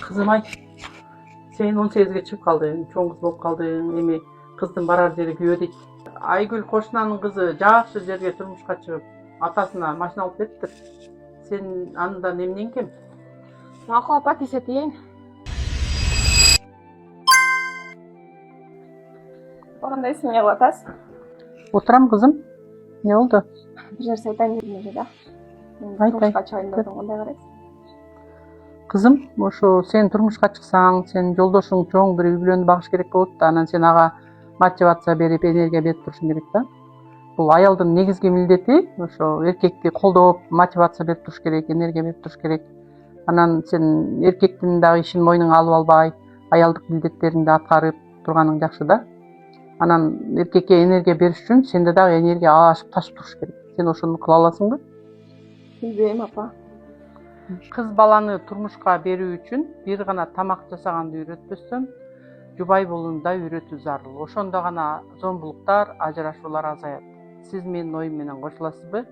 Kızım ay, sen 18'ge çıkıp kaldın, çoğun kız болып kaldың, эми kыздын барар жери күйөдейт. Айгүл кошунанын кызы жакшы жерге турмушка чыгып, атасына машина алып бериптир. Сен андан эмнең кем? Макул апа, кесетейин. Кандай эмне кылып атасыз? Отурам кызым. Не болду? Бир нерсе айтайын дедим эле да. Айт, Турмушка чыгайын деп атам, кандай карайсыз? Кызым, ошо сен турмушка чыксаң, сен жолдошуң чоң бир үй бүлөнү багыш керек болот да, анан сен ага мотивация берип, энергия берип турушуң керек да. Бул аялдын негизги милдети ошо эркекти колдоп, мотивация берип туруш керек, энергия берип туруш керек. Анан сен эркектин дагы ишин мойнуңа алып албай, аялдык милдеттериңди аткарып турганың жакшы да. Анан эркекке энергия бериш үчүн сенде дагы энергия ашып ташып туруш керек. Сен ошону кыла аласыңбы? Билбейм апа. Кыз баланы турмушка берүү үчүн бир гана тамак жасаганды үйрөтпөстөн, жубай болууну да үйрөтүү зарыл. Ошондо гана зомбулуктар, ажырашуулар азаят. Сиз менин оюм менен кошуласызбы?